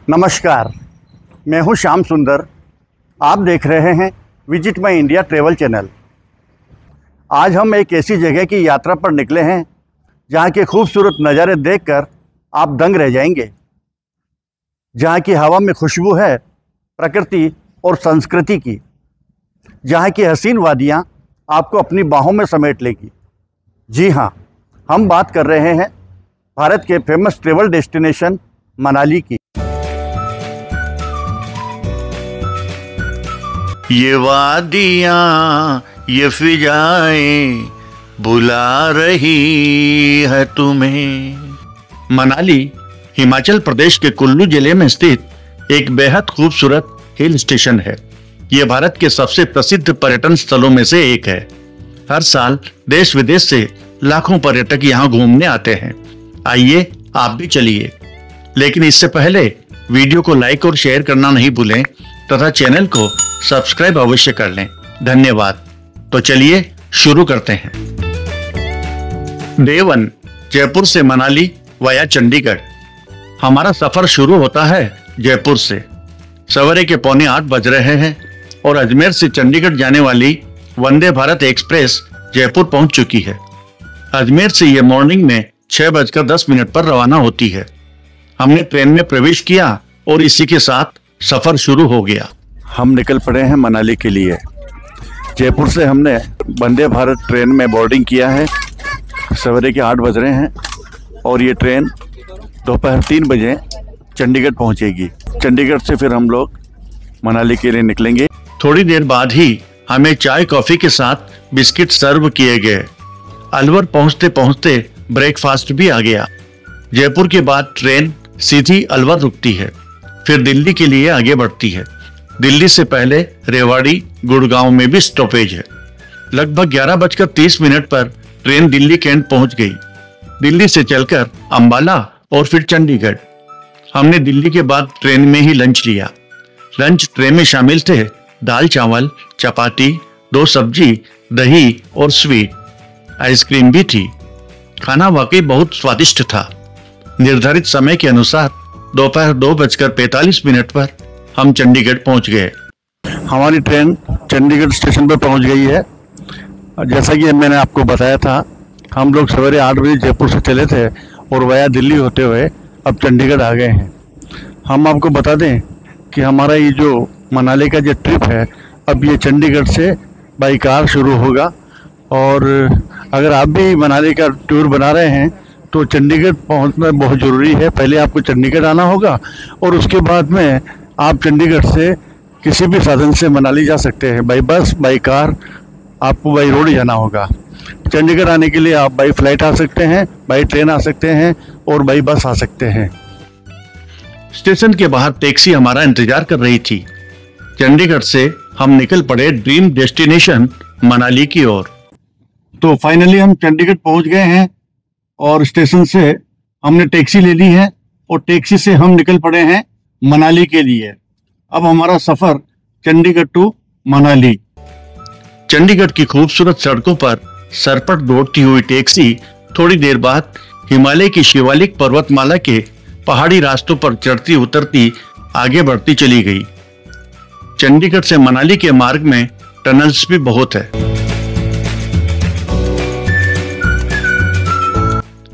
नमस्कार, मैं हूं श्याम सुंदर। आप देख रहे हैं visit my India travel channel. आज हम एक ऐसी जगह की यात्रा पर निकले हैं जहां के खूबसूरत नज़ारे देखकर आप दंग रह जाएंगे। जहां की हवा में खुशबू है प्रकृति और संस्कृति की, जहां की हसीन वादियां आपको अपनी बाहों में समेट लेगी। जी हाँ, हम बात कर रहे हैं भारत के फेमस ट्रैवल डेस्टिनेशन मनाली की। ये वादियाँ ये फिजाएं बुला रही है तुम्हें। मनाली हिमाचल प्रदेश के कुल्लू जिले में स्थित एक बेहद खूबसूरत हिल स्टेशन है। ये भारत के सबसे प्रसिद्ध पर्यटन स्थलों में से एक है। हर साल देश विदेश से लाखों पर्यटक यहाँ घूमने आते हैं। आइए आप भी चलिए, लेकिन इससे पहले वीडियो को लाइक और शेयर करना नहीं भूलें तथा चैनल को सब्सक्राइब अवश्य कर लें। धन्यवाद। तो चलिए शुरू करते हैं। डे 1, जयपुर से मनाली वाया चंडीगढ़। हमारा सफर शुरू होता है जयपुर से। सवेरे के 7:45 बज रहे हैं और अजमेर से चंडीगढ़ जाने वाली वंदे भारत एक्सप्रेस जयपुर पहुंच चुकी है। अजमेर से ये मॉर्निंग में 6:10 पर रवाना होती है। हमने ट्रेन में प्रवेश किया और इसी के साथ सफर शुरू हो गया। हम निकल पड़े हैं मनाली के लिए। जयपुर से हमने वंदे भारत ट्रेन में बोर्डिंग किया है। सवेरे के 8 बज रहे हैं और ये ट्रेन दोपहर 3 बजे चंडीगढ़ पहुंचेगी। चंडीगढ़ से फिर हम लोग मनाली के लिए निकलेंगे। थोड़ी देर बाद ही हमें चाय कॉफी के साथ बिस्किट सर्व किए गए। अलवर पहुंचते पहुंचते ब्रेकफास्ट भी आ गया। जयपुर के बाद ट्रेन सीधी अलवर रुकती है, फिर दिल्ली के लिए आगे बढ़ती है। दिल्ली से पहले रेवाड़ी, गुड़गांव में भी स्टॉपेज है। लगभग 11:30 पर ट्रेन दिल्ली कैंट पहुंच गई। दिल्ली से चलकर अंबाला और फिर चंडीगढ़। हमने दिल्ली के बाद ट्रेन में ही लंच लिया। लंच ट्रेन में शामिल थे दाल चावल, चपाती, 2 सब्जी, दही और स्वीट। आइसक्रीम भी थी। खाना वाकई बहुत स्वादिष्ट था। निर्धारित समय के अनुसार दोपहर 2:45 पर हम चंडीगढ़ पहुंच गए। हमारी ट्रेन चंडीगढ़ स्टेशन पर पहुंच गई है। जैसा कि मैंने आपको बताया था, हम लोग सवेरे 8 बजे जयपुर से चले थे और वाया दिल्ली होते हुए अब चंडीगढ़ आ गए हैं। हम आपको बता दें कि हमारा ये जो मनाली का जो ट्रिप है, अब ये चंडीगढ़ से बाई कार शुरू होगा। और अगर आप भी मनाली का टूर बना रहे हैं तो चंडीगढ़ पहुंचना बहुत ज़रूरी है। पहले आपको चंडीगढ़ आना होगा और उसके बाद में आप चंडीगढ़ से किसी भी साधन से मनाली जा सकते हैं। बाई बस, बाई कार, आपको बाई रोड जाना होगा। चंडीगढ़ आने के लिए आप बाई फ्लाइट आ सकते हैं, बाई ट्रेन आ सकते हैं और बाई बस आ सकते हैं। स्टेशन के बाहर टैक्सी हमारा इंतजार कर रही थी। चंडीगढ़ से हम निकल पड़े ड्रीम डेस्टिनेशन मनाली की ओर। तो फाइनली हम चंडीगढ़ पहुंच गए हैं और स्टेशन से हमने टैक्सी ले ली है और टैक्सी से हम निकल पड़े हैं मनाली के लिए। अब हमारा सफर चंडीगढ़ टू मनाली। चंडीगढ़ की खूबसूरत सड़कों पर सरपट दौड़ती हुई टैक्सी थोड़ी देर बाद हिमालय की शिवालिक पर्वतमाला के पहाड़ी रास्तों पर चढ़ती उतरती आगे बढ़ती चली गई। चंडीगढ़ से मनाली के मार्ग में टनल्स भी बहुत है।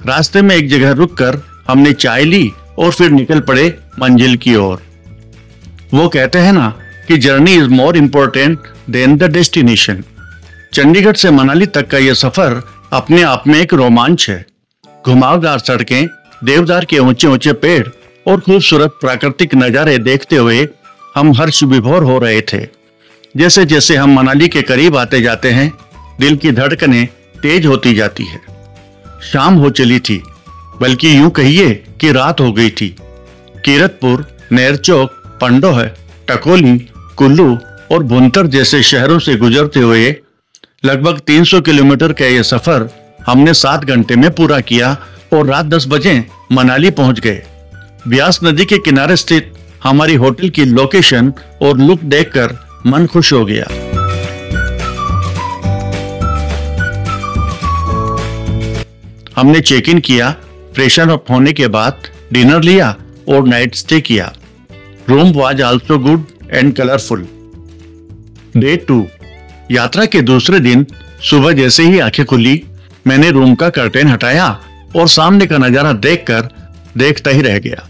रास्ते में एक जगह रुककर हमने चाय ली और फिर निकल पड़े मंजिल की ओर। वो कहते हैं ना कि journey is more important then the destination. Chandigarh से मनाली तक का यह सफर अपने आप में एक रोमांच है। घुमावदार सड़कें, देवदार के ऊंचे ऊंचे पेड़ और खूबसूरत प्राकृतिक नजारे देखते हुए हम हर्ष विभोर हो रहे थे। जैसे जैसे हम मनाली के करीब आते जाते हैं, दिल की धड़कनें तेज होती जाती है। शाम हो चली थी, बल्कि यूं कहिए कि रात हो गई थी। कीरतपुर, नेरचौक, पंडोह, टकोली, कुल्लू और भुंतर जैसे शहरों से गुजरते हुए लगभग 300 किलोमीटर का यह सफर हमने 7 घंटे में पूरा किया और रात 10 बजे मनाली पहुंच गए। ब्यास नदी के किनारे स्थित हमारी होटल की लोकेशन और लुक देखकर मन खुश हो गया। हमने चेक इन किया, फ्रेशन अप होने के बाद डिनर लिया और नाइट स्टे किया। Room was also good and colorful. Day 2. यात्रा के दूसरे दिन सुबह जैसे ही आंखें खुली, मैंने रूम का कर्टेन हटाया और सामने का नजारा देखकर देखता ही रह गया।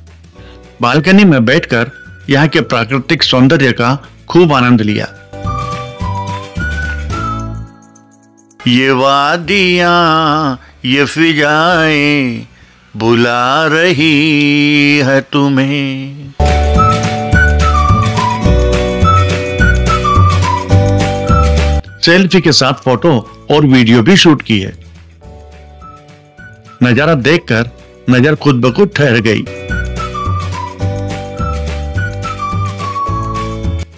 बालकनी में बैठकर यहाँ के प्राकृतिक सौंदर्य का खूब आनंद लिया। ये वादियां, ये फिजाएं बुला रही है तुम्हें। सेल्फी के साथ फोटो और वीडियो भी शूट की है। नजारा देखकर नजर खुद ब खुद ठहर गई।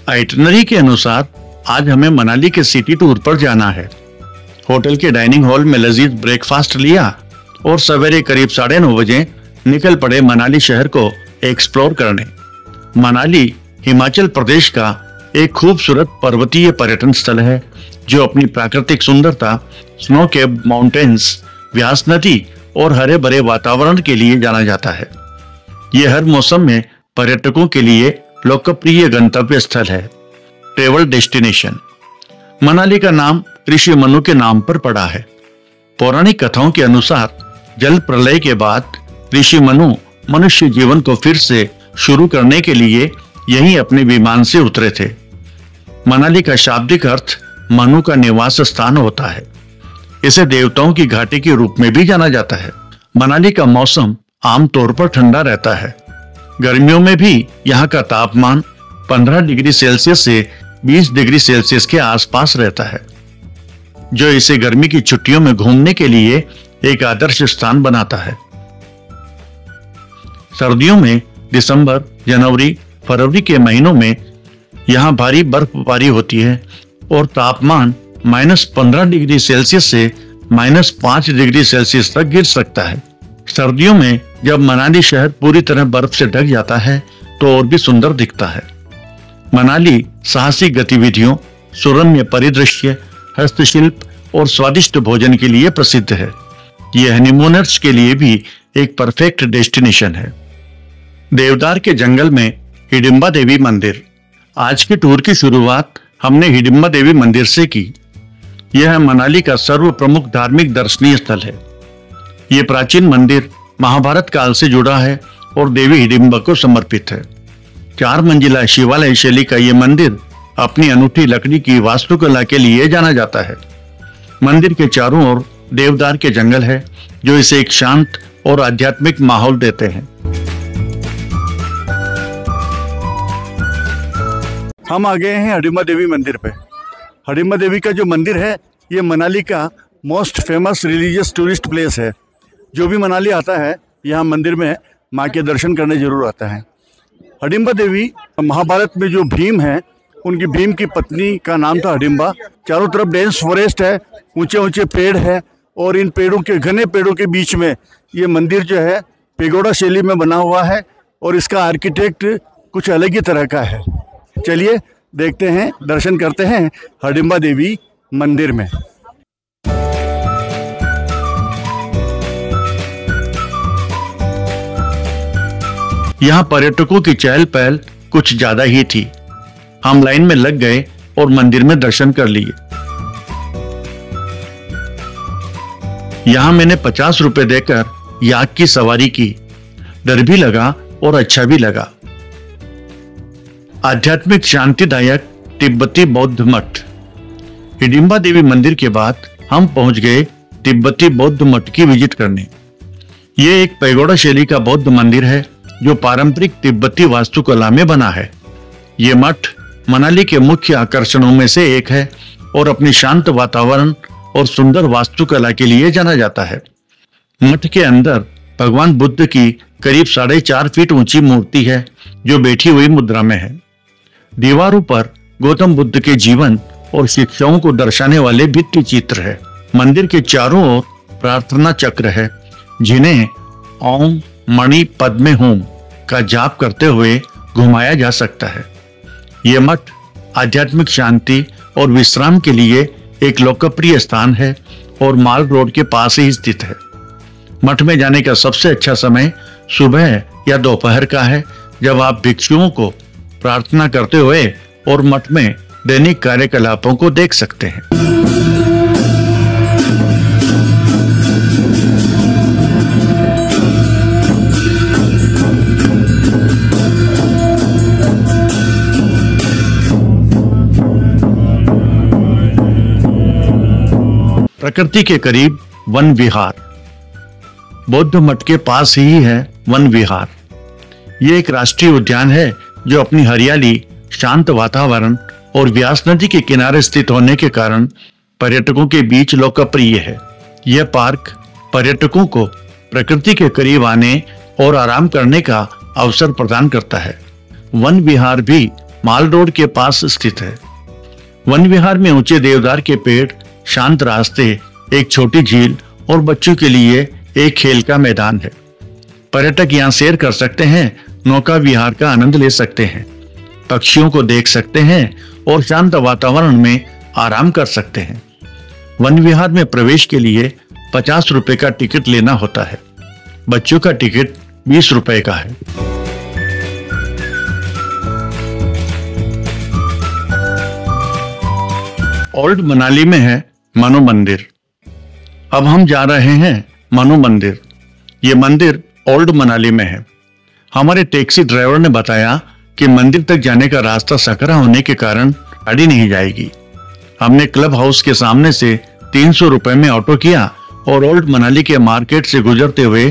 आइटनरी के अनुसार आज हमें मनाली के सिटी टूर पर जाना है। होटल के डाइनिंग हॉल में लजीज ब्रेकफास्ट लिया और सवेरे करीब 9:30 बजे निकल पड़े मनाली शहर को एक्सप्लोर करने। मनाली हिमाचल प्रदेश का एक खूबसूरत पर्वतीय पर्यटन स्थल है जो अपनी प्राकृतिक सुंदरता, स्नो केप माउंटेन्स, व्यास नदी और हरे भरे वातावरण के लिए जाना जाता है। यह हर मौसम में पर्यटकों के लिए लोकप्रिय गंतव्य स्थल है। Travel destination. मनाली का नाम ऋषि मनु के नाम पर पड़ा है। पौराणिक कथाओं के अनुसार जल प्रलय के बाद ऋषि मनु मनुष्य जीवन को फिर से शुरू करने के लिए यहीं अपने विमान से उतरे थे। मनाली का शाब्दिक अर्थ मनु का निवास स्थान होता है। इसे देवताओं की घाटी के रूप में भी जाना जाता है। मनाली का मौसम आमतौर पर ठंडा रहता है। गर्मियों में भी यहाँ का तापमान 15 डिग्री सेल्सियस से 20 डिग्री सेल्सियस के आसपास रहता है, जो इसे गर्मी की छुट्टियों में घूमने के लिए एक आदर्श स्थान बनाता है। सर्दियों में दिसंबर, जनवरी, फरवरी के महीनों में यहाँ भारी बर्फबारी होती है और तापमान -15 डिग्री सेल्सियस से -5 डिग्री सेल्सियस तक गिर सकता है। सर्दियों में जब मनाली शहर पूरी तरह बर्फ से ढक जाता है तो और भी सुंदर दिखता है। मनाली साहसिक गतिविधियों, सुरम्य परिदृश्य, हस्तशिल्प और स्वादिष्ट भोजन के लिए प्रसिद्ध है। यह हनीमूनर्स के लिए भी एक परफेक्ट डेस्टिनेशन है। देवदार के जंगल में हिडिंबा देवी मंदिर। आज के टूर की शुरुआत हमने हिडिंबा देवी मंदिर से की। यह मनाली का सर्व प्रमुख धार्मिक दर्शनीय स्थल है। यह प्राचीन मंदिर महाभारत काल से जुड़ा है और देवी हिडिंबा को समर्पित है। 4 मंजिला शिवालय शैली का यह मंदिर अपनी अनूठी लकड़ी की वास्तुकला के लिए जाना जाता है। मंदिर के चारों ओर देवदार के जंगल है जो इसे एक शांत और आध्यात्मिक माहौल देते हैं। हम आ गए हैं हिडिंबा देवी मंदिर पे। हिडिंबा देवी का जो मंदिर है ये मनाली का most famous religious tourist place है। जो भी मनाली आता है यहाँ मंदिर में माँ के दर्शन करने जरूर आता है। हिडिंबा देवी महाभारत में जो भीम है उनकी भीम की पत्नी का नाम था हिडिंबा। चारों तरफ डेंस फॉरेस्ट है, ऊंचे ऊंचे पेड़ है और इन पेड़ों के घने पेड़ों के बीच में ये मंदिर जो है पेगोडा शैली में बना हुआ है और इसका आर्किटेक्ट कुछ अलग ही तरह का है। चलिए देखते हैं, दर्शन करते हैं हिडिंबा देवी मंदिर में। यहाँ पर्यटकों की चहल पहल कुछ ज्यादा ही थी। हम लाइन में लग गए और मंदिर में दर्शन कर लिए। यहाँ मैंने 50 रुपए देकर याक की सवारी की। डर भी लगा और अच्छा भी लगा। आध्यात्मिक शांतिदायक तिब्बती बौद्ध मठ। हिडिंबा देवी मंदिर के बाद हम पहुंच गए तिब्बती बौद्ध मठ की विजिट करने। यह एक पैगोडा शैली का बौद्ध मंदिर है जो पारंपरिक तिब्बती वास्तुकला में बना है। यह मठ मनाली के मुख्य आकर्षणों में से एक है और अपने शांत वातावरण और सुंदर वास्तुकला के लिए जाना जाता है। मठ के अंदर भगवान बुद्ध की करीब 4.5 फीट ऊंची मूर्ति है जो बैठी हुई मुद्रा में है। दीवारों पर गौतम बुद्ध के जीवन और शिक्षाओं को दर्शाने वाले भित्ति चित्र है। मंदिर के चारों ओर प्रार्थना चक्र है जिन्हें ओम मणि पद्मे होम का जाप करते हुए घुमाया जा सकता है। यह मठ आध्यात्मिक शांति और विश्राम के लिए एक लोकप्रिय स्थान है और माल रोड के पास ही स्थित है। मठ में जाने का सबसे अच्छा समय सुबह या दोपहर का है, जब आप भिक्षुओं को प्रार्थना करते हुए और मठ में दैनिक कार्यकलापों को देख सकते हैं। प्रकृति के करीब वन विहार। बौद्ध मठ के पास ही है वन विहार। ये एक राष्ट्रीय उद्यान है जो अपनी हरियाली, शांत वातावरण और व्यास नदी के किनारे स्थित होने के कारण पर्यटकों के बीच लोकप्रिय है। यह पार्क पर्यटकों को प्रकृति के करीब आने और आराम करने का अवसर प्रदान करता है। वन विहार भी माल रोड के पास स्थित है। वन विहार में ऊंचे देवदार के पेड़, शांत रास्ते, एक छोटी झील और बच्चों के लिए एक खेल का मैदान है। पर्यटक यहाँ सैर कर सकते हैं, नौका विहार का आनंद ले सकते हैं, पक्षियों को देख सकते हैं और शांत वातावरण में आराम कर सकते हैं। वन विहार में प्रवेश के लिए 50 रुपए का टिकट लेना होता है। बच्चों का टिकट 20 रुपए का है। ओल्ड मनाली में है मनु मंदिर। अब हम जा रहे हैं मनु मंदिर। ये मंदिर ओल्ड मनाली में है। हमारे टैक्सी ड्राइवर ने बताया कि मंदिर तक जाने का रास्ता सकरा होने के कारण गाड़ी नहीं जाएगी। हमने क्लब हाउस के सामने से 300 रुपए में ऑटो किया और ओल्ड मनाली के मार्केट से गुजरते हुए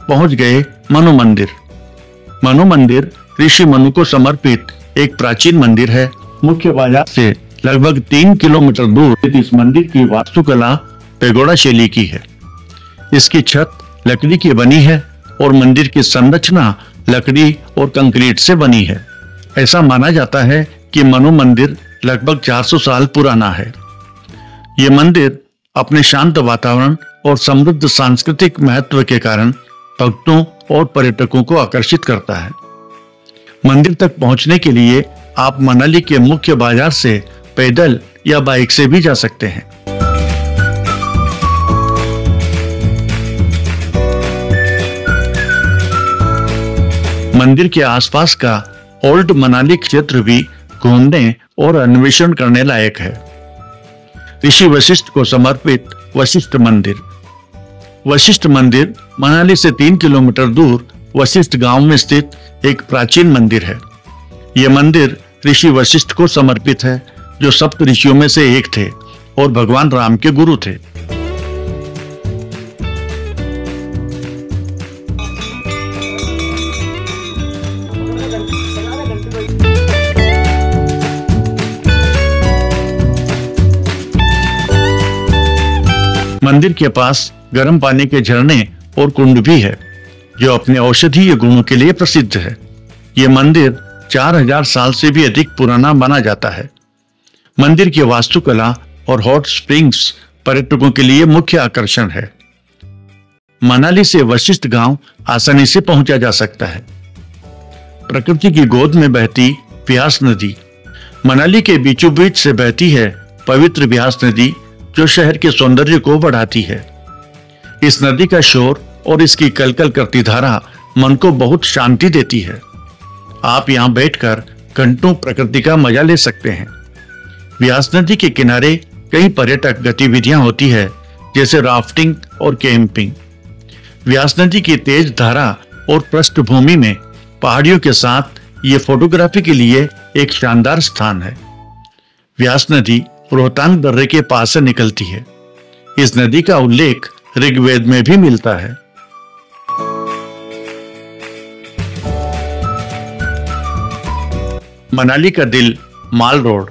पहुंच गए मनु मंदिर। मनु मंदिर ऋषि मनु को समर्पित एक प्राचीन मंदिर है। मुख्य बाजार से लगभग 3 किलोमीटर दूर इस मंदिर की वास्तुकला पेगोडा शैली की है। इसकी छत लकड़ी की बनी है और मंदिर की संरचना लकड़ी और कंक्रीट से बनी है। ऐसा माना जाता है कि मनु मंदिर लगभग 400 साल पुराना है। ये मंदिर अपने शांत वातावरण और समृद्ध सांस्कृतिक महत्व के कारण भक्तों और पर्यटकों को आकर्षित करता है। मंदिर तक पहुंचने के लिए आप मनाली के मुख्य बाजार से पैदल या बाइक से भी जा सकते हैं। मंदिर के आसपास का ओल्ड मनाली क्षेत्र भी घूमने और अन्वेषण करने लायक है। ऋषि वशिष्ठ को समर्पित वशिष्ठ मंदिर। वशिष्ठ मंदिर मनाली से 3 किलोमीटर दूर वशिष्ठ गांव में स्थित एक प्राचीन मंदिर है। यह मंदिर ऋषि वशिष्ठ को समर्पित है, जो सप्त ऋषियों में से एक थे और भगवान राम के गुरु थे। मंदिर के पास गर्म पानी के झरने और कुंड भी है, जो अपने औषधीय गुणों के लिए प्रसिद्ध है। यह मंदिर 4000 साल से भी अधिक पुराना माना जाता है। मंदिर की वास्तुकला और हॉट स्प्रिंग्स पर्यटकों के लिए मुख्य आकर्षण है। मनाली से वशिष्ठ गांव आसानी से पहुंचा जा सकता है। प्रकृति की गोद में बहती व्यास नदी। मनाली के बीचों बीच से बहती है पवित्र व्यास नदी, जो शहर के सौंदर्य को बढ़ाती है। इस नदी का शोर और इसकी कलकल करती धारा मन को बहुत शांति देती है। आप यहाँ बैठकर घंटों प्रकृति का मजा ले सकते हैं। व्यास नदी के किनारे कई पर्यटक गतिविधियां होती है, जैसे राफ्टिंग और कैंपिंग। व्यास नदी की तेज धारा और पृष्ठभूमि में पहाड़ियों के साथ ये फोटोग्राफी के लिए एक शानदार स्थान है। व्यास नदी रोहतांग दर्रे के पास से निकलती है। इस नदी का उल्लेख ऋग्वेद में भी मिलता है। मनाली का दिल माल रोड।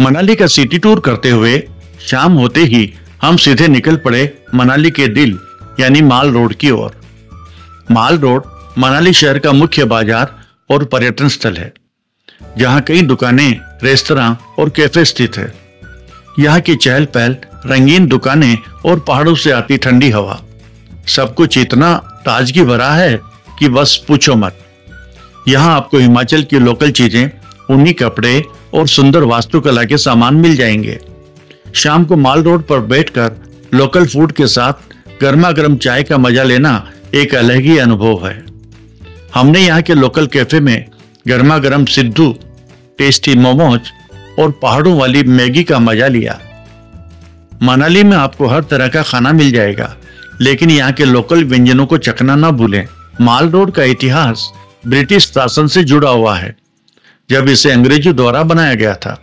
मनाली का सिटी टूर करते हुए शाम होते ही हम सीधे निकल पड़े मनाली के दिल यानी माल रोड की ओर। माल रोड मनाली शहर का मुख्य बाजार और पर्यटन स्थल है, जहां कई दुकानें, रेस्तरां और कैफे स्थित है। यहाँ की चहल पहल, रंगीन दुकानें और पहाड़ों से आती ठंडी हवा, सब कुछ इतना ताजगी भरा है कि बस पूछो मत। यहाँ आपको हिमाचल की लोकल चीजें, ऊनी कपड़े और सुंदर वास्तुकला के सामान मिल जाएंगे। शाम को माल रोड पर बैठकर लोकल फूड के साथ गर्मा गर्म चाय का मजा लेना एक अलग ही अनुभव है। हमने यहाँ के लोकल कैफे में गर्मा गर्म सिद्धू, टेस्टी मोमोज और पहाड़ों वाली मैगी का मजा लिया। मनाली में आपको हर तरह का खाना मिल जाएगा, लेकिन यहाँ के लोकल व्यंजनों को चखना ना भूलें। माल रोड का इतिहास ब्रिटिश शासन से जुड़ा हुआ है, जब इसे अंग्रेजों द्वारा बनाया गया था।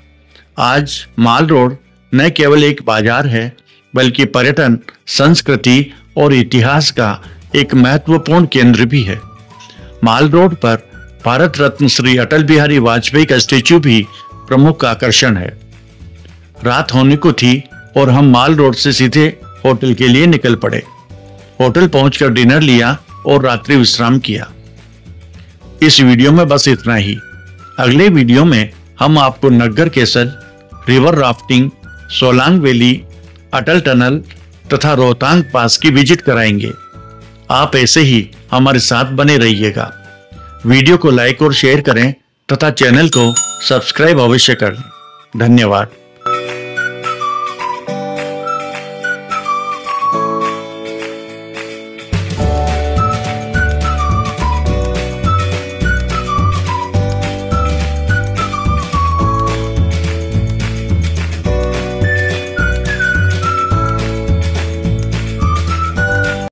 आज माल रोड न केवल एक बाजार है, बल्कि पर्यटन, संस्कृति और इतिहास का एक महत्वपूर्ण केंद्र भी है। माल रोड पर भारत रत्न श्री अटल बिहारी वाजपेयी का स्टेच्यू भी प्रमुख आकर्षण है। रात होने को थी और हम माल रोड से सीधे होटल के लिए निकल पड़े। होटल पहुंचकर डिनर लिया और रात्रि विश्राम किया। इस वीडियो में बस इतना ही। अगले वीडियो में हम आपको Naggar castle, river rafting, Solang valley, Atal tunnel तथा रोहतांग पास की विजिट कराएंगे। आप ऐसे ही हमारे साथ बने रहिएगा। वीडियो को लाइक और शेयर करें तथा चैनल को सब्सक्राइब अवश्य करें। धन्यवाद।